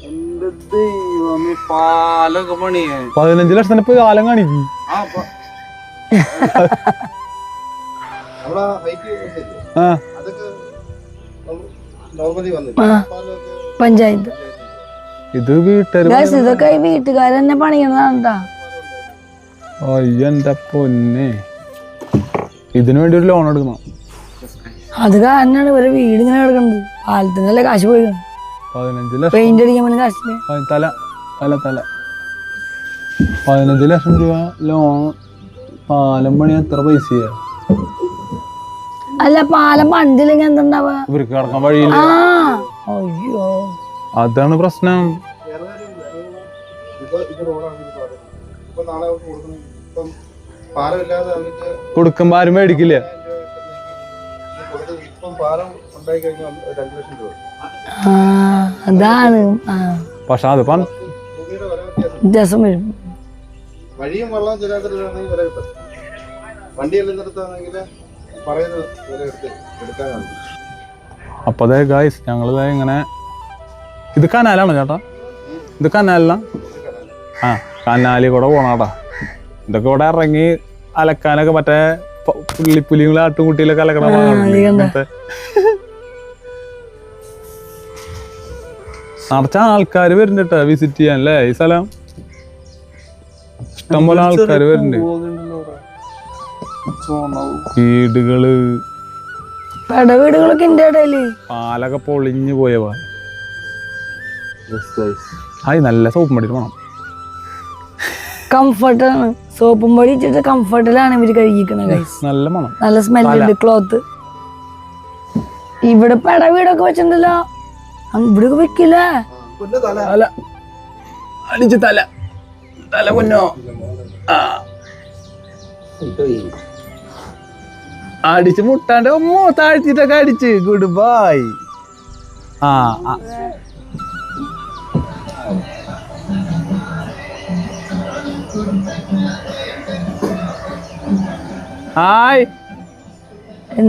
എന്റെ ദൈവമേ, പാലൊക്കെ പണിയാ 15 ലക്ഷത്തിന് ഇപ്പൊ കാലം കാണിക്കും. അവിടെ ഹൈറ്റ് ആ അതൊക്കെ നോർമലി വന്നില്ല. പഞ്ചായത്ത് ഇത് വീട്ടുകാർ. ഇതൊക്കെ ഈ വീട്ടുകാരെന്നെ പണിയണതാണ്ടാ. അയ്യന്റെ പൊന്നെ, ഇതിനു വേണ്ടി ഒരു ലോൺ എടുക്കണം. അത് കാരണമാണ് ഇവരെ വീട് ഇങ്ങനെ കിടക്കുന്നത്. പാലത്തിനല്ലേ കാശ് പോയി. 15 ലക്ഷം പെയിന്റ് അടിക്കാൻ വേണ്ടി കാശില്ലേ? തല തല തല 15 ലക്ഷം രൂപ ലോൺ. പാലം പണി എത്ര പൈസയാ? അല്ല, പാലം പണ്ടില്ലെങ്കിൽ എന്തുണ്ടാവുക? ഇവർക്ക് കിടക്കാൻ വഴിയില്ല. അയ്യോ, അതാണ് പ്രശ്നം. ഇപ്പൊ നാളെ അവർക്ക് കൊടുക്കണം. ഇപ്പം പാലമില്ലാതെ അവർക്ക് കൊടുക്കുമ്പോ ആരും മേടിക്കില്ല. ഇപ്പം പാലം ഉണ്ടായി കഴിഞ്ഞാൽ 2 ലക്ഷം രൂപ. അതാണ്. പക്ഷെ അത് ഭൂമിയുടെ വില വ്യത്യാസം വരും. വഴിയും വെള്ളം ചിലാത്തിലാണെങ്കിൽ വില കിട്ടും. വണ്ടിയെല്ലാം നിർത്താണെങ്കിൽ പറയുന്ന വില എടുക്കാനാണ്. അപ്പൊ അതെ ഗായ്സ്, ഞങ്ങളിത് ഇങ്ങനെ, ഇത് കനാലാണോ ചേട്ടാ? ഇത് കനാലിനാ? ആ, കനാലിൽ കൂടെ പോണാട്ടാ. ഇതൊക്കെ ഇവിടെ ഇറങ്ങി അലക്കാനൊക്കെ മറ്റേ പുള്ളിപ്പുലിയും ആട്ടുംകുട്ടിയിലൊക്കെ അലക്കണ നിറച്ച ആൾക്കാർ വരുന്നുണ്ട് വിസിറ്റ് ചെയ്യാൻ അല്ലേ ഈ സ്ഥലം. ഇഷ്ടംപോലെ ആൾക്കാർ വരുന്നുണ്ട്. വീടുകള്, വീടുകളൊക്കെ ഉണ്ട് ഇടയില്. പാലൊക്കെ പൊളിഞ്ഞു പോയവാ. ഹായ്, നല്ല സോപ്പും പൊടി വേണം. കംഫർട്ടാണ്. സോപ്പും പൊടി ഇട്ടിട്ട് കംഫർട്ടിലാണ് ഇവര് കഴുകിക്കണത്. നല്ല മണം, നല്ല സ്മെല്ലുണ്ട്. ക്ലോത്ത് ഇവിടെ വീടൊക്കെ വെച്ചിട്ടുണ്ടല്ലോ. ഇവിടൊക്കെ വെക്കില്ലേ? തല അടിച്ച് തല തല കൊന്നോ. അടിച്ച് മുട്ടാണ്ട് താഴ്ത്തിട്ടൊക്കെ അടിച്ച് ഗുഡ് ബൈ. ഹായ്,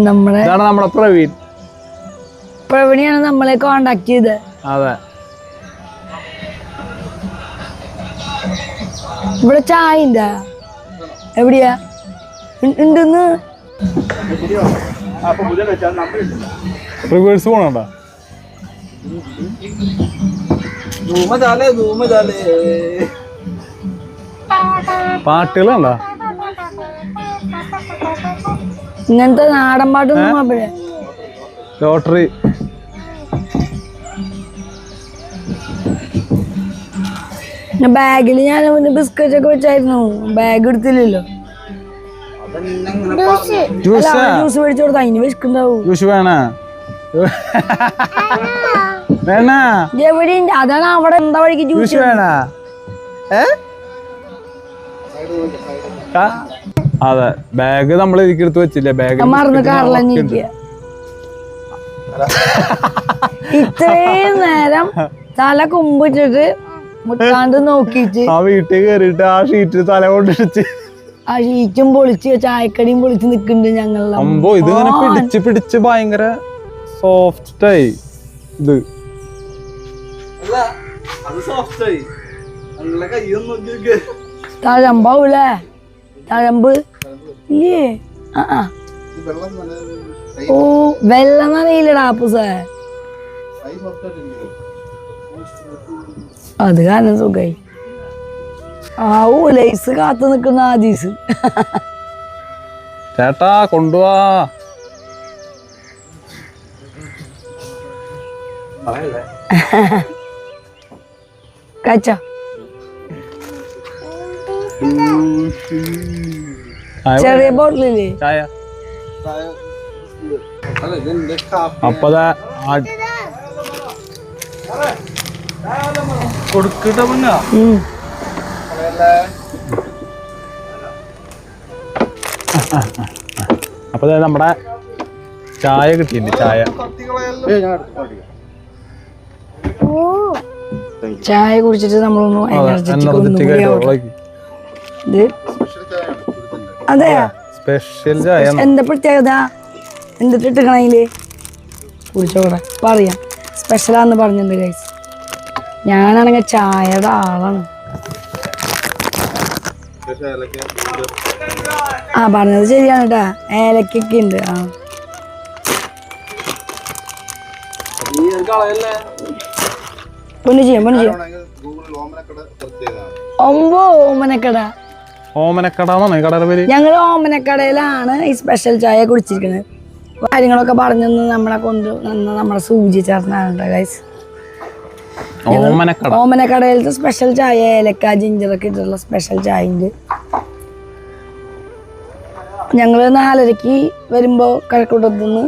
നമ്മുടെ പ്രവീണിയാണ് നമ്മളെ കോണ്ടാക്ട് ചെയ്തത്. അതെ, ഇവിടെ ചായ ഉണ്ടാ? എവിടെയാ ഉണ്ടെന്ന്? റിവേഴ്സ് പോണണ്ട. പാട്ടുകളുണ്ടോ? ഇങ്ങനത്തെ നാടൻ പാട്ടൊന്നും ലോട്ടറി. ബാഗിൽ ഞാൻ ബിസ്ക്കറ്റ് ഒക്കെ വെച്ചായിരുന്നു. ബാഗ് എടുത്തില്ലല്ലോ. ജ്യൂസ് മേടിച്ചു കൊടുത്ത അതിന് വിശക്കുണ്ടാവും. ജ്യൂസ് വേണോ? എവിടെ? അതാണ് അവിടെ എന്താ വഴിക്ക് ജ്യൂസ് വേണോ? അതെ, ബാഗ് നമ്മൾ എടുത്ത് വെച്ചില്ലേ? ബാഗ് മറന്ന് കാറിലെനിക്ക് ഇത്രയും നേരം തല കുമ്പിട്ടിട്ട് മുട്ടാണ്ട് നോക്കിട്ട് ആ വീട്ടിൽ കേറിട്ട് ആ ഷീറ്റ് തല കൊണ്ടിടിച്ച് ആ ഷീറ്റും പൊളിച്ച് ചായക്കടിയും പൊളിച്ച് നിക്കുന്നുണ്ട് ഞങ്ങളുടെ. അമ്പോ, ഇതിങ്ങനെ പിടിച്ച് പിടിച്ച് ഭയങ്കര സോഫ്റ്റായി. ഇത് തഴമ്പാവൂലേ? തഴമ്പ് ഇല്ലേ? ഓ, വെള്ളം നനയില്ലടാ ആപ്പൂസേ. അത് കാരണം സുഖായി. ആവൂ, ലൈസ് കാത്തു നിക്കുന്ന ആദീസ്. ചേട്ടാ കൊണ്ടുവാ. കച്ച ചെറിയ ബോട്ടിലില്ലേ ചായ. അപ്പൊ കൊടുക്കട്ടെ പിന്നെ അപ്പൊ നമ്മുടെ ചായ കിട്ടിയിട്ടുണ്ട്. ചായ കുടിച്ചിട്ട് നമ്മളൊന്ന് എനർജറ്റിക് അതെ. സ്പെഷ്യൽ ചായ. എന്താ പ്രത്യേകത? എന്തിട്ട് ഇട്ടിക്കണതില് കുടിച്ചോടെ പറയാം. സ്പെഷ്യലാന്ന് പറഞ്ഞിട്ടുണ്ട് ഗൈസ്. ഞാനാണെങ്കിൽ ചായയുടെ ആളാണ്. ആ പറഞ്ഞത് ശരിയാണ് കേട്ടാ. ഏലക്കൊക്കെ ഉണ്ട്. ആ പൊന്നു ചെയ്യാം. ഓമനക്കട. ഓമനക്കട കടയുടെ പേര്. ഞങ്ങൾ ഓമനക്കടയിലാണ് ഈ സ്പെഷ്യൽ ചായ കുടിച്ചിരിക്കുന്നത്. കാര്യങ്ങളൊക്കെ പറഞ്ഞു നമ്മളെ കൊണ്ട് നമ്മളെ സൂചി ചേർന്നാണ് ഗൈസ്. ഓമനക്കടയിലത്തെ സ്പെഷ്യൽ ചായ ഏലക്ക ജിഞ്ചറൊക്കെ ഇട്ടുള്ള സ്പെഷ്യൽ ചായ ഉണ്ട്. ഞങ്ങള് 4:30 വരുമ്പോ കഴക്കൂട്ടത്തുനിന്ന്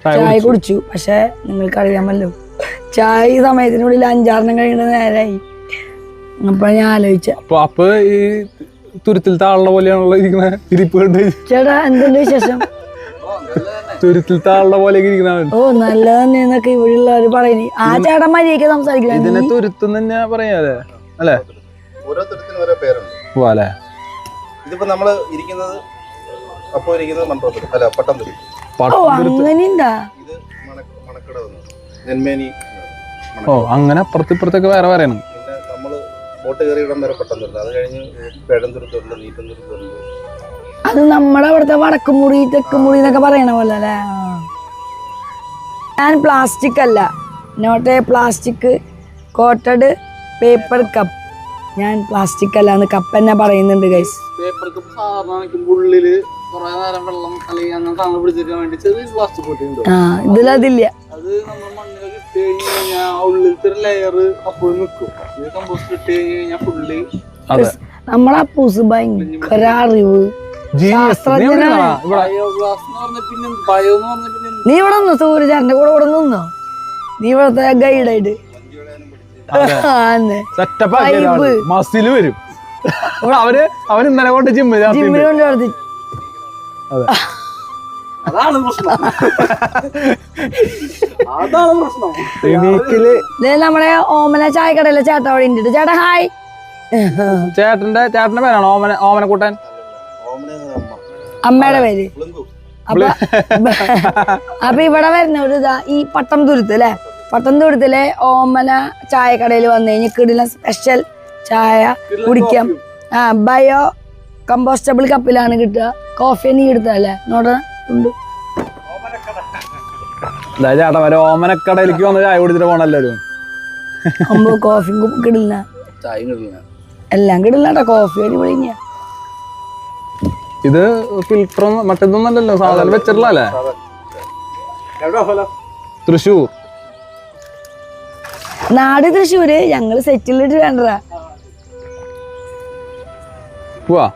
ചായ കുടിച്ചു. പക്ഷെ നിങ്ങൾക്ക് അറിയാമല്ലോ, ചായ ഈ സമയത്തിനുള്ളിൽ 5-6 കഴിയുന്ന നേരമായി. അപ്പൊ ഞാൻ ആലോചിച്ച അപ്പൊ ഈ തുരുത്തിലത്തെ ആളുടെ പോലെയാണല്ലോ ഇരിക്കുന്ന ഇരിപ്പ് കണ്ട്. ചേട്ടാ എന്തുണ്ട് വിശേഷം? തുരുത്തിലത്തെ ആളുടെ പോലെ ഇരിക്കുന്ന. ഓ നല്ലത് തന്നെയെന്നൊക്കെ ഇവിടെയുള്ളവര് പറയുന്നത്. ആ ചേട്ടൻ മര്യാദയ്ക്ക് സംസാരിക്കില്ല. ഇതിനെ തുരുത്തും തന്നെ പറയാല്ലേ അല്ലേ? ഓരോ തുരുത്തിനും ഓരോ പേരുണ്ട്. പോവാല്ലേ? ഇതിപ്പോ നമ്മള് ഇരിക്കുന്നത് അപ്പൊ ഇരിക്കുന്നത് മൺറോത്തുരുത്ത് അല്ല പട്ടംതുരുത്ത്. ഓ അങ്ങനെയുണ്ടാ? ഇത് മണക്കട നെന്മേനി. ഓ അങ്ങനെ അപ്പുറത്തിപ്പുറത്തൊക്കെ വേറെ പറയണം. പിന്നെ നമ്മള് ബോട്ട് കയറി ഇടം വരെ പട്ടംതുരുത്ത്. അത് കഴിഞ്ഞ് പേഴന്തുരുത്തുണ്ട്, നീറ്റന്തുരുത്തുണ്ട്. അത് നമ്മുടെ അവിടുത്തെ വടക്കുമുറി തെക്കുമുറി എന്നൊക്കെ പറയണ പോലെ അല്ലേ? ഞാൻ പ്ലാസ്റ്റിക് അല്ല, not a plastic coated paper cup. ഞാൻ പ്ലാസ്റ്റിക് അല്ല എന്ന് കപ്പ് തന്നെ പറയുന്നുണ്ട് ഗൈസ്. പേപ്പർ കപ്പ് സാധാരണ ഉള്ളില് കുറെ നേരം വെള്ളം അല്ലെങ്കിൽ അങ്ങനെ സാധനം പിടിച്ചിരിക്കാൻ വേണ്ടി ചെറിയ പ്ലാസ്റ്റിക് പൊട്ടിയുണ്ട്. ഇതിലതില്ല. അത് നമ്മൾ മണ്ണിലൊക്കെ ഇട്ട് കഴിഞ്ഞ് കഴിഞ്ഞാൽ ഉള്ളിലത്തെ ഒരു ലെയർ അപ്പോഴും നിൽക്കും. ഇത് കമ്പോസ്റ്റ് ഇട്ട് കഴിഞ്ഞ് കഴിഞ്ഞാൽ ഫുള്ളി നമ്മളെ അപ്പൂസ് ഭയങ്കര അറിവ് ശാസ്ത്രജ്ഞനാണ്. ബയോഗ്ലാസ് എന്ന് പറഞ്ഞ പിന്നെ ബയോ എന്ന് പറഞ്ഞ പിന്നെ നീ ഇവിടെ നിന്നോ? സൂര്യചാരന്റെ കൂടെ ഇവിടെ നിന്നോ? നീ ഇവിടത്തെ ഗൈഡായിട്ട് മസില് വരും. അവന് ഇന്നലെ കൊണ്ട് ജിമ്മിൽ കൊണ്ട് നടത്തി. അതാണ് പ്രശ്നം. അതാണ് പ്രശ്നം. നമ്മുടെ ഓമന ചായക്കടയിലെ ചേട്ടൻ അവിടെ ഉണ്ട്. ചേട്ടാ ഹായ്. ചേട്ടന്റെ പേരാണോ ഓമനക്കൂട്ടൻ? അമ്മയുടെ പേര്. അപ്പൊ ഇവിടെ വരുന്ന ഒരു ഇതാ ഈ പട്ടംതുരുത്ത് അല്ലെ? പട്ടംതുരുത്തിലെ ഓമന ചായക്കടയിൽ വന്നു കഴിഞ്ഞാൽ കിടില സ്പെഷ്യൽ ചായ കുടിക്കാം. ബയോ കമ്പോസ്റ്റബിൾ കപ്പിലാണ് കിട്ടുക. കോഫി നീ എടുത്തല്ലേ? നോട്ടാ ഉണ്ട്. ചേട്ടാ വരെ ഓമനക്കടയിലേക്ക് വന്ന് ചായ കുടിച്ചിട്ട് പോണല്ലോ. കോഫി കിടില്ല, എല്ലാം കിടില്ല. കോഫി അടിപൊളി. ഇത് ഫിൽറ്ററും മറ്റേതൊന്നല്ലല്ലോ, സാധാരണ വെച്ചിട്ടുള്ളല്ലേ? തൃശ്ശൂർ. നാട് തൃശ്ശൂര്. ഞങ്ങള് സെറ്റിലിട്ട് വേണ്ടതാ. പോവാ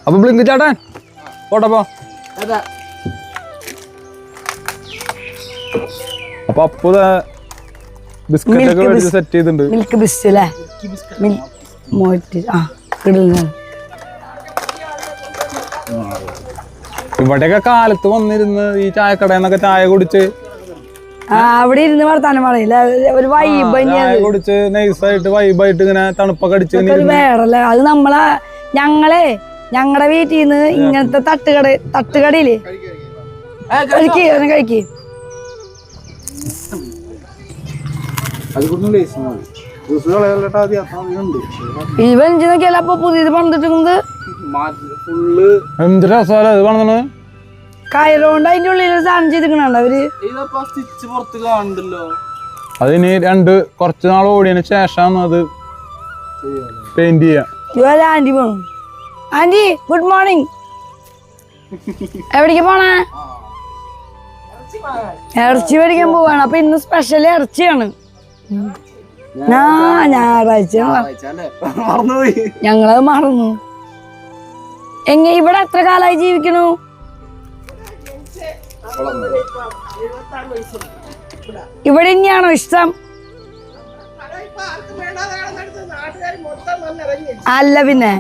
അപ്പൊ ബ്ലിങ്ക് ചേട്ടൻ പോട്ടപ്പോ. അപ്പൊ അപ്പൊ ബിസ്ക്കറ്റ് ഒക്കെ മേടിച്ച് സെറ്റ് ചെയ്തിട്ടുണ്ട്. മിൽക്ക് ബിസ്കറ്റ് അല്ലേ? ഇവിടെയൊക്കെ കാലത്ത് വന്നിരുന്ന് ഈ ചായക്കടന്നൊക്കെ ചായ കുടിച്ച് അവിടെ ഇരുന്ന് വർത്താനം പറയില്ല. ഒരു വൈബ് ചായ കുടിച്ച് നൈസായിട്ട് വൈബായിട്ട് ഇങ്ങനെ തണുപ്പൊക്കെ അടിച്ച് വേറല്ലേ. അത് ഞങ്ങളുടെ വീട്ടിൽ നിന്ന് ഇങ്ങനത്തെ തട്ടുകടയില്ലേ കഴിക്ക്. ഈ വെഞ്ചി നോക്കിയല്ല അപ്പൊ പുതിയത് പണിതിട്ടുണ്ട്. എന്ത് രസമല്ലേ ഇത് പണിതത്? കയറുകൊണ്ട് അതിന്റെ ഉള്ളിൽ സാധനം ചെയ്തിരിക്കണുണ്ട് അവര്. അതിന് കുറച്ച് നാൾ ഓടിയതിന് ശേഷമാണ് അത് പെയിന്റ് ചെയ്യാം. ആന്റി പോണു. Aunty good morning. എവിടേക്ക് പോണേ? ഇറച്ചി മേടിക്കാൻ പോവാണ്. അപ്പൊ ഇന്ന് സ്പെഷ്യൽ ഇറച്ചിയാണ്. ഞായറാഴ്ച മറന്നുപോയി. ഞങ്ങളത് മറന്നു. ഇവിടെ എത്ര കാലമായി ജീവിക്കണു? ഇവിടെ തന്നെയാണോ ഇഷ്ടം? അല്ല പിന്നെ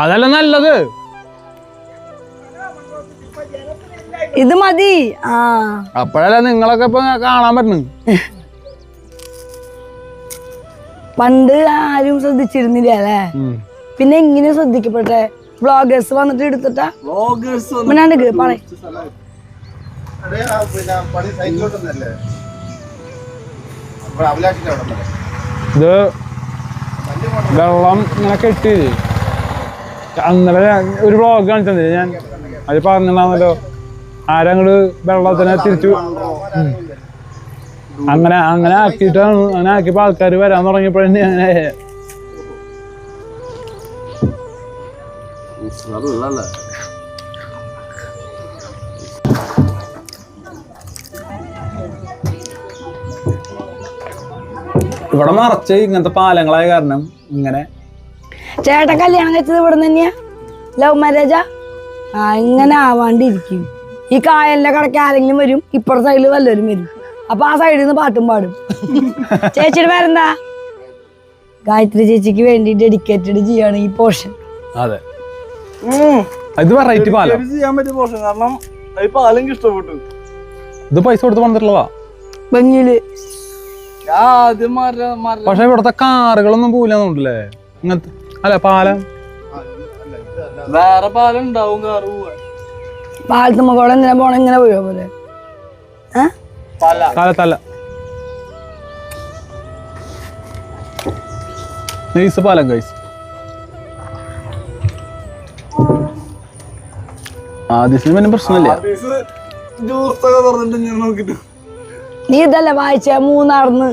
അതല്ല നല്ലത്. ഇത് മതി. അപ്പോഴല്ലേ നിങ്ങളൊക്കെ ഇപ്പൊ കാണാൻ പറ്റുന്നു. പണ്ട് ആരും ശ്രദ്ധിച്ചിരുന്നില്ല അല്ലേ? പിന്നെ ഇങ്ങനെ ശ്രദ്ധിക്കപ്പെട്ടെ വ്ളോഗേഴ്സ് വന്നിട്ട് എടുത്തിട്ടാ. ഇത് വെള്ളം ഇങ്ങനെ കെട്ടി അന്നലെ ഒരു വ്ളോഗ് കാണിച്ചത് ഞാൻ. അത് പറഞ്ഞിട്ടുണ്ടാവുന്നല്ലോ, ആരങ്ങട് വെള്ളത്തിനെ തിരിച്ചു അങ്ങനെ ആക്കിയിട്ടാണ്. അങ്ങനെ ആക്കിയപ്പോ ആൾക്കാർ വരാൻ തുടങ്ങിയപ്പോഴേ അങ്ങനെ ഇവിടെ മറച്ച് ഇങ്ങനത്തെ പാലങ്ങളായ കാരണം ഇങ്ങനെ. ചേട്ടൻ കല്യാണം കഴിച്ചത് ഇവിടെ തന്നെയാ? ലവ് മാരേജാ? ഇങ്ങനെ ആവാണ്ടിരിക്കും. ഈ കായലിന്റെ കടക്ക് ആരെങ്കിലും വരും, ഇപ്പുറത്തെ സൈഡിൽ വല്ലവരും വരും. അപ്പൊ ആ സൈഡിൽ നിന്ന് പാട്ടും പാടും. ചേച്ചിയുടെ പേരെന്താ? ഗായത്രി ചേച്ചിക്ക് വേണ്ടി ഡെഡിക്കേറ്റഡ് ചെയ്യാണ് ഈ പോർഷൻ. അതെ, ഇത് വെറൈറ്റി പാലം ചെയ്യാൻ പറ്റിയ പോർഷൻ. കാരണം ഈ പാലം എനിക്ക് ഇഷ്ടപ്പെട്ടു. ഇത് പൈസ കൊടുത്ത് വന്നിട്ടുള്ളതാ ഭംഗിയില്. പക്ഷെ ഇവിടത്തെ കാറുകളൊന്നും പോവില്ലെന്നുണ്ടല്ലേ ഇങ്ങനത്തെ? അല്ല പാലം വേറെ പാലം ഉണ്ടാവും. കാറ് പാലത്തുമ്പോ കൂടെ എന്തിനാ പോണ? ഇങ്ങനെ പോയോ പോലെ കാലത്തല്ല. നൈസ് പാലം ഗൈസ്. ആദ്യം പിന്നെ പ്രശ്നമില്ല. നീ ഇതല്ലേ വായിച്ച മൂന്നാർന്ന്?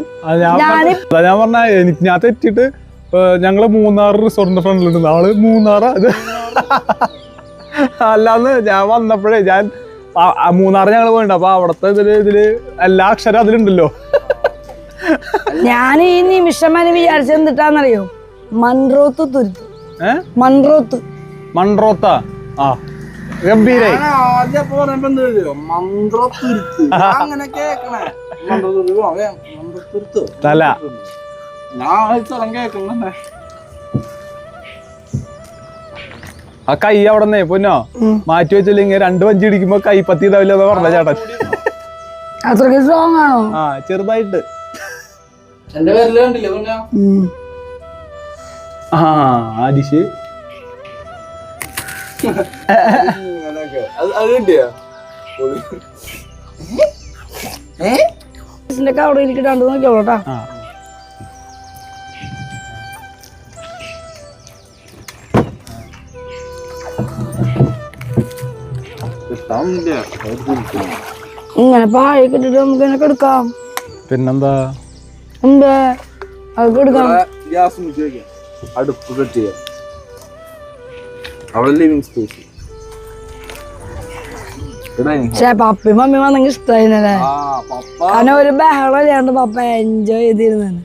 ഞാൻ പറഞ്ഞ എനിക്ക് ഞാൻ തെറ്റിട്ട് ഞങ്ങള് മൂന്നാർ റിസോർട്ടിന്റെ ഫ്രണ്ടിലുണ്ട്. ആള് മൂന്നാറാ. അല്ലാന്ന് ഞാൻ വന്നപ്പോഴേ ഞാൻ മൂന്നാറ് ഞങ്ങൾ പോയിട്ടുണ്ട്. അപ്പൊ അവിടത്തെ ഇതില് എല്ലാ അക്ഷരം അതിലുണ്ടല്ലോ. ഞാൻ ഈ നിമിഷം വരെ വിചാരിച്ചത് എന്തിട്ടാന്നറിയോ? മൺറോത്ത് തുരുത്ത്. മൺറോത്താ? ആ ഗംഭീര. തല ആ കൈ അവിടെ പൊന്നോ മാറ്റി വെച്ചില്ലെങ്കിൽ 2 വഞ്ചി ഇടിക്കുമ്പോ കൈ പത്തി ഇതാവില്ല പറഞ്ഞ ചേട്ടൻ. അത്രയ്ക്ക് സ്ട്രോങ് ആണോ? ആ ചെറുതായിട്ട്. ആ ഡിഷ് അവിടെ ഇരിക്കണ്ട് നോക്കിയോളൂട്ടാ. ഇങ്ങനെ പാഴൊക്കെ ഇട്ടിട്ട് നമുക്ക് ഇങ്ങനെ എടുക്കാം. പിന്നെന്താ എന്താ അതൊക്കെ എടുക്കാം. അടുപ്പ് കെട്ട് ചെയ്യാം. അവിടെ ലിവിങ് സ്പേസ്. പപ്പി മമ്മി വന്നെങ്കിൽ ഇഷ്ടമായിരുന്നല്ലേ? കാരണം ഒരു ബഹളം ഇല്ലാണ്ട് പപ്പ എൻജോയ് ചെയ്തിരുന്നു.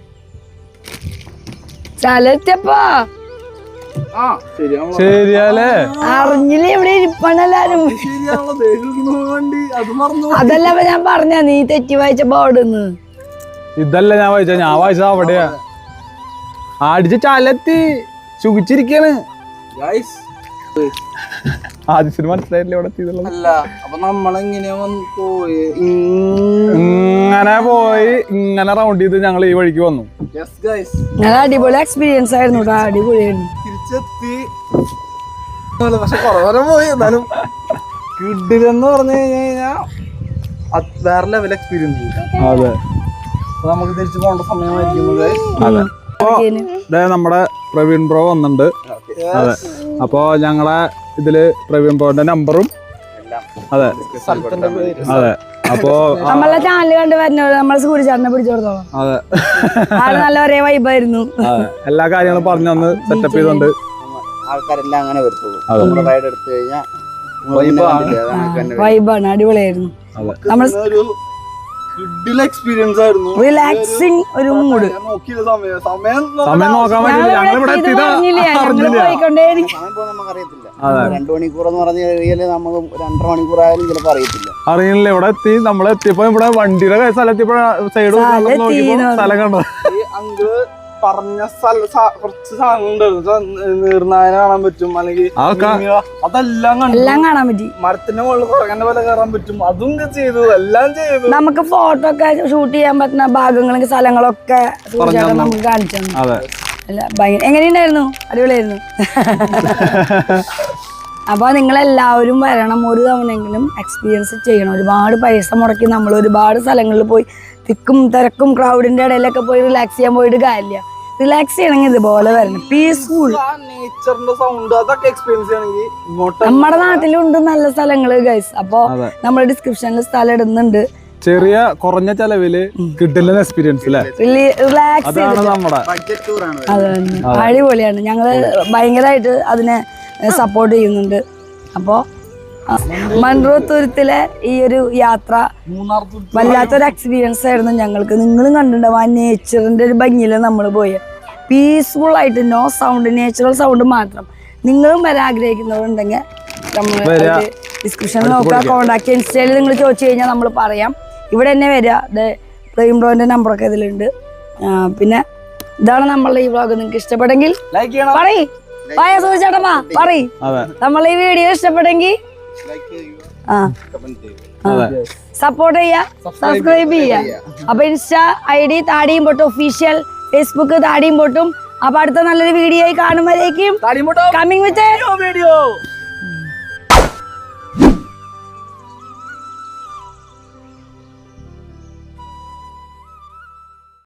സ്ഥലത്തപ്പാ ശരിയാലേ? അറിഞ്ഞില്ലേ ഇവിടെ ഇരിപ്പണെല്ലാരും? അതല്ല ഞാൻ പറഞ്ഞ നീ തെറ്റി വായിച്ച ബോർഡെന്ന്. ഇതല്ല ഞാൻ വായിച്ച. ഞാൻ വായിച്ചത് അവിടെയാ. അടിച്ച് ചലത്തി സുഖിച്ചിരിക്കാണ്. ആദ്യത്തിന് മനസ്സിലായില്ലേ ഇവിടെ എത്തിയതുള്ളത്? ഇങ്ങനെ പോയി ഇങ്ങനെ റൗണ്ട് ചെയ്ത് ഞങ്ങൾ ഈ വഴിക്ക് വന്നു. നല്ല അടിപൊളി എക്സ്പീരിയൻസ് ആയിരുന്നു. അടിപൊളിയായിരുന്നു. പക്ഷെ കൊറേ പോയി. എന്നാലും കിഡിലെന്ന് പറഞ്ഞു കഴിഞ്ഞാ വേറെ ലെവൽ എക്സ്പീരിയൻസ്. അതെ, നമുക്ക് തിരിച്ചു പോകേണ്ട സമയമായിരിക്കും. അതെ, നമ്മുടെ പ്രവീൺ ബ്രോ വന്നിട്ടുണ്ട്. അതെ, അപ്പൊ ഞങ്ങളെ ഇതില് പ്രവീൺ ബ്രോന്റെ നമ്പറും അതെ അതെ. അപ്പൊ നമ്മളെ ചാനൽ കണ്ട് വരുന്നവര് നമ്മളെ സൂര്യചാരനെ പിടിച്ചു കൊടുത്തോളാം. അതെ, നല്ല ഒരേ വൈബായിരുന്നു. എല്ലാ കാര്യങ്ങളും പറഞ്ഞു തന്ന് സെറ്റപ്പ് ചെയ്തോണ്ട് ആൾക്കാരെല്ലാം അങ്ങനെ വരുത്തുള്ളൂ. റൈഡ് എടുത്തു കഴിഞ്ഞാൽ വൈബാണ്, അടിപൊളിയായിരുന്നു. കിഡിൽ എക്സ്പീരിയൻസ് ആയിരുന്നു. റിലാക്സിങ് ഒരു മൂഡ്. ഞാൻ നോക്കിയില്ല സമയം സമയം നോക്കാൻ പറ്റില്ല. ഞങ്ങളിവിടെ എത്തിയതാ പോയിക്കൊണ്ടേയിരിക്കും. സമയം പോകുന്നത് നമുക്ക് അറിയത്തില്ല. 2 മണിക്കൂർ എന്ന് പറഞ്ഞ ഏരിയയില് നമുക്ക് 2.5 മണിക്കൂർ ആയാലും ചിലപ്പോൾ അറിയത്തില്ല. അറിയില്ല. ഇവിടെ എത്തി, നമ്മളെത്തിയപ്പോ ഇവിടെ വണ്ടിയുടെ സ്ഥലത്തിയപ്പോ സൈഡ് നോക്കിയപ്പോ സ്ഥലം കണ്ടത്. ഈ അങ്കിള് പറഞ്ഞ കുറച്ച് സാധനങ്ങളുണ്ടായിരുന്നു. നീർനായനെ കാണാൻ പറ്റും, അല്ലെങ്കിൽ അതെല്ലാം എല്ലാം കാണാൻ പറ്റി. മരത്തിന്റെ മുകളിൽ കുറങ്ങന്റെ പോലെ കയറാൻ പറ്റും. അതും ചെയ്തു, എല്ലാം ചെയ്തു. നമുക്ക് ഫോട്ടോ ഒക്കെ ഷൂട്ട് ചെയ്യാൻ പറ്റുന്ന ഭാഗങ്ങളും സ്ഥലങ്ങളൊക്കെ നമുക്ക് കാണിച്ചു തന്നു. അല്ല എങ്ങനെയുണ്ടായിരുന്നു? അടിപൊളിയായിരുന്നു. അപ്പൊ നിങ്ങളെല്ലാവരും വരണം, ഒരു തവണയെങ്കിലും എക്സ്പീരിയൻസ് ചെയ്യണം. ഒരുപാട് പൈസ മുടക്കി നമ്മൾ ഒരുപാട് സ്ഥലങ്ങളിൽ പോയി തിക്കും തിരക്കും ക്രൗഡിന്റെ ഇടയിലൊക്കെ പോയി റിലാക്സ് ചെയ്യാൻ പോയിട്ട് കാര്യമില്ല. റിലാക്സ് ചെയ്യണമെങ്കിൽ ഇതുപോലെ വരണം, പീസ്ഫുൾ. നേച്ചറിന്റെ സൗണ്ട് അതൊക്കെ എക്സ്പീരിയൻസ് ചെയ്യണമെങ്കിൽ ഇങ്ങോട്ട് നമ്മുടെ നാട്ടിലുണ്ട് നല്ല സ്ഥലങ്ങള് ഗൈസ്. അപ്പൊ നമ്മൾ ഡിസ്ക്രിപ്ഷനിൽ സ്ഥലം ഇടുന്നുണ്ട്. ചെറിയ കുറഞ്ഞ ചെലവില് കിട്ടുന്ന എക്സ്പീരിയൻസ് റിലാക്സ് അതന്നെ അടിപൊളിയാണ്. ഞങ്ങള് ഭയങ്കരമായിട്ട് അതിനെ സപ്പോർട്ട് ചെയ്യുന്നുണ്ട്. അപ്പോ മൺട്രോ തുരുത്തിലെ ഈ ഒരു യാത്ര വല്ലാത്തൊരു എക്സ്പീരിയൻസ് ആയിരുന്നു ഞങ്ങൾക്ക്. നിങ്ങളും കണ്ടിട്ടുണ്ടാവും ആ നേച്ചറിന്റെ ഒരു ഭംഗിയില് നമ്മൾ പോയി പീസ്ഫുൾ ആയിട്ട്, നോ സൗണ്ട്, നേച്ചുറൽ സൗണ്ട് മാത്രം. നിങ്ങളും വരാൻ ആഗ്രഹിക്കുന്നവരുണ്ടെങ്കിൽ നമ്മൾ ഡിസ്ക്രിപ്ഷനിൽ നോക്കുക, കോണ്ടാക്ട്. ഇൻസ്റ്റയിൽ നിങ്ങൾ ചോദിച്ചു കഴിഞ്ഞാൽ നമ്മൾ പറയാം. ഇവിടെ തന്നെ വരിക. പ്രൈം ബ്രോന്റെ നമ്പറൊക്കെ ഇതിലുണ്ട്. പിന്നെ ഇതാണ് നമ്മളുടെ ഈ വ്ളോഗ്. നിങ്ങൾക്ക് ഇഷ്ടപ്പെട്ടെങ്കിൽ ലൈക്ക് ചെയ്യണം. പറയ് ചേട്ടമ്മ പറയ്. നമ്മളെ ഈ വീഡിയോ ഇഷ്ടപ്പെട്ടെങ്കിൽ സപ്പോർട്ട് ചെയ്യാ, സബ്സ്ക്രൈബ് ചെയ്യാ. അപ്പൊ ഇൻസ്റ്റാ ID താടിയും പൊട്ടും ഒഫീഷ്യൽ, ഫേസ്ബുക്ക് താടിയും പൊട്ടും. അപ്പൊ അടുത്ത നല്ലൊരു വീഡിയോ കാണുമ്പോഴേക്കും കമ്മിങ് വിത്ത് വീഡിയോ.